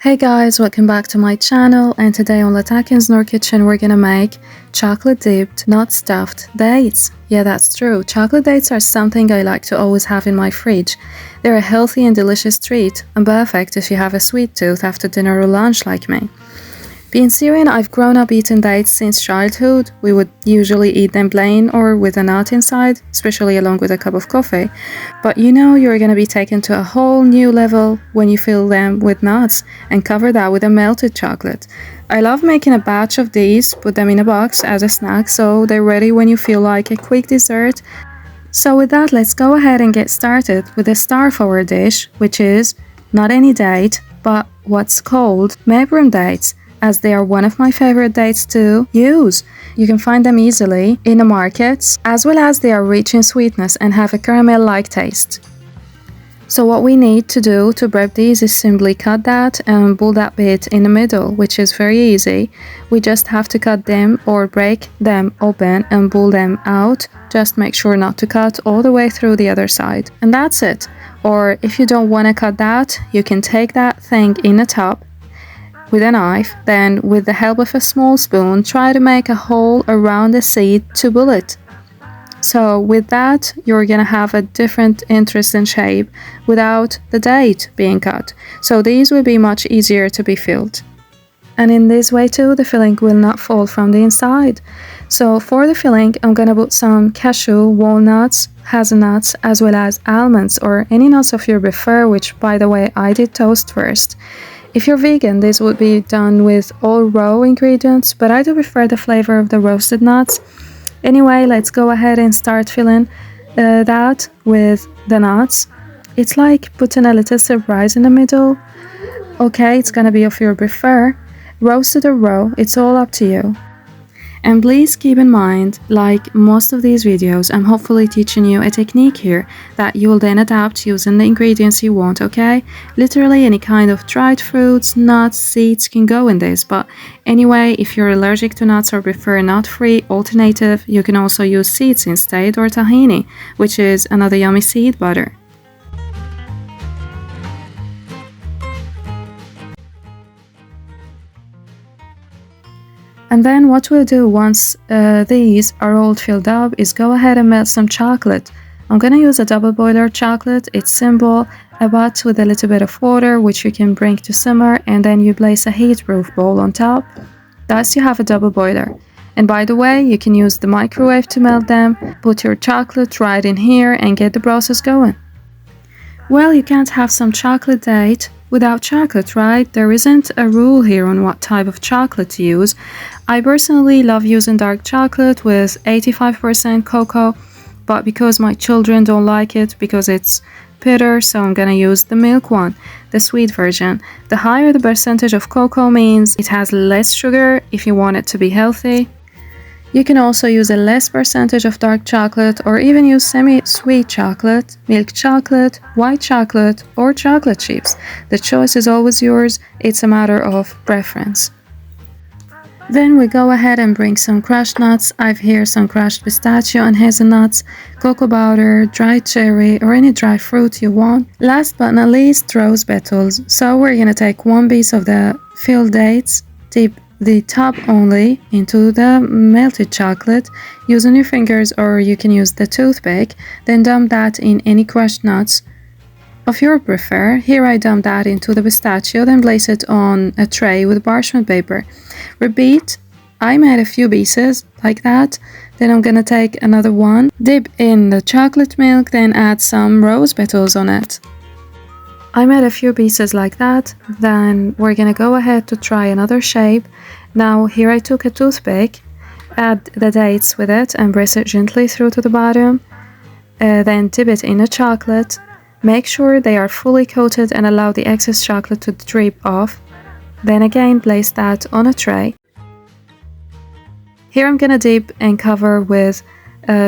Hey guys, welcome back to my channel, and today on Latakin's Nor Kitchen we're gonna make chocolate dipped, nut stuffed dates. Yeah, that's true. Chocolate dates are something I like to always have in my fridge. They're a healthy and delicious treat, and perfect if you have a sweet tooth after dinner or lunch like me. Being Syrian, I've grown up eating dates since childhood. We would usually eat them plain or with a nut inside, especially along with a cup of coffee. But you know you're gonna be taken to a whole new level when you fill them with nuts and cover that with a melted chocolate. I love making a batch of these, put them in a box as a snack so they're ready when you feel like a quick dessert. So with that, let's go ahead and get started with the star of our dish, which is not any date, but what's called Mebroon dates, as they are one of my favorite dates to use. You can find them easily in the markets, as well as they are rich in sweetness and have a caramel-like taste. So what we need to do to prep these is simply cut that and pull that bit in the middle, which is very easy. We just have to cut them or break them open and pull them out. Just make sure not to cut all the way through the other side. And that's it. Or if you don't want to cut that, you can take that thing in the top with a knife, then with the help of a small spoon, try to make a hole around the seed to pull it. So with that, you're gonna have a different interesting shape without the date being cut. So these will be much easier to be filled. And in this way too, the filling will not fall from the inside. So for the filling, I'm gonna put some cashew, walnuts, hazelnuts, as well as almonds or any nuts of your prefer, which by the way, I did toast first. If you're vegan, this would be done with all raw ingredients, but I do prefer the flavor of the roasted nuts. Anyway, let's go ahead and start filling that with the nuts. It's like putting a little surprise in the middle. Okay, it's gonna be of your prefer. Roasted or raw, it's all up to you. And please keep in mind, like most of these videos, I'm hopefully teaching you a technique here that you will then adapt using the ingredients you want, okay? Literally any kind of dried fruits, nuts, seeds can go in this, but anyway, if you're allergic to nuts or prefer a nut-free alternative, you can also use seeds instead or tahini, which is another yummy seed butter. And then what we'll do once these are all filled up is go ahead and melt some chocolate. I'm gonna use a double boiler chocolate. It's simple, a pot with a little bit of water which you can bring to simmer, and then you place a heat-proof bowl on top. Thus you have a double boiler. And by the way, you can use the microwave to melt them, put your chocolate right in here and get the process going. Well, you can't have some chocolate date without chocolate, right? There isn't a rule here on what type of chocolate to use. I personally love using dark chocolate with 85% cocoa, but because my children don't like it because it's bitter, so I'm gonna use the milk one, the sweet version. The higher the percentage of cocoa means it has less sugar if you want it to be healthy. You can also use a less percentage of dark chocolate or even use semi-sweet chocolate, milk chocolate, white chocolate, or chocolate chips. The choice is always yours, it's a matter of preference. Then we go ahead and bring some crushed nuts. I've here some crushed pistachio and hazelnuts, cocoa powder, dried cherry, or any dry fruit you want. Last but not least, rose petals. So we're gonna take one piece of the filled dates, dip the top only into the melted chocolate using your fingers, or you can use the toothpick, then dump that in any crushed nuts of your prefer. Here I dump that into the pistachio, then place it on a tray with parchment paper. Repeat. I made a few pieces like that, then I'm gonna take another one, dip in the chocolate milk, then add some rose petals on it. I made a few pieces like that, then we're gonna go ahead to try another shape. Now here I took a toothpick, add the dates with it and press it gently through to the bottom, then dip it in the chocolate. Make sure they are fully coated and allow the excess chocolate to drip off. Then again place that on a tray. Here I'm gonna dip and cover with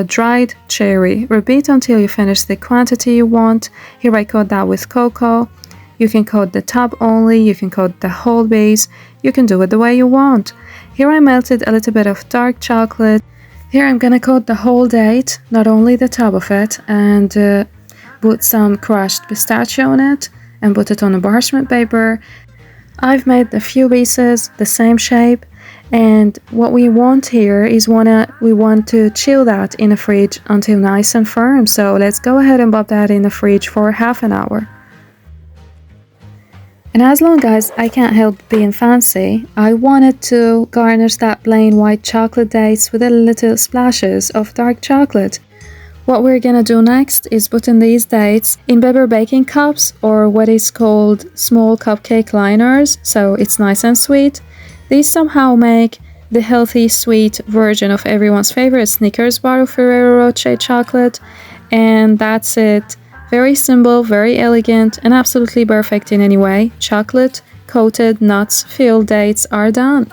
dried cherry. Repeat until you finish the quantity you want. Here I coat that with cocoa. You can coat the top only, you can coat the whole base, you can do it the way you want. Here I melted a little bit of dark chocolate. Here I'm gonna coat the whole date, not only the top of it, and put some crushed pistachio on it and put it on a parchment paper. I've made a few pieces the same shape, and what we want here is we want to chill that in the fridge until nice and firm. So let's go ahead and pop that in the fridge for half an hour. And as long as I can't help being fancy, I wanted to garnish that plain white chocolate dates with a little splashes of dark chocolate. What we're gonna do next is put in these dates in Weber baking cups, or what is called small cupcake liners, so it's nice and sweet. These somehow make the healthy sweet version of everyone's favorite Snickers bar of Ferrero Rocher chocolate, and that's it. Very simple, very elegant, and absolutely perfect in any way. Chocolate coated nuts filled dates are done.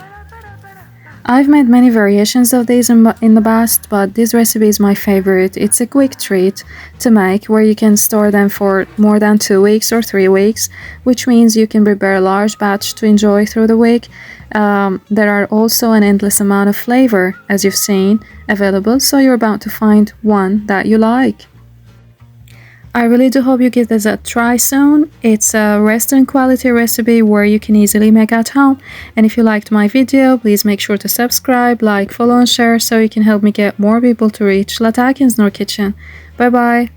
I've made many variations of these in the past, but this recipe is my favorite. It's a quick treat to make where you can store them for more than 2 weeks or 3 weeks, which means you can prepare a large batch to enjoy through the week. There are also an endless amount of flavor, as you've seen, available, so you're bound to find one that you like. I really do hope you give this a try soon. It's a restaurant quality recipe where you can easily make at home. And if you liked my video, please make sure to subscribe, like, follow and share so you can help me get more people to reach Lattakian's Nor Kitchen. Bye bye!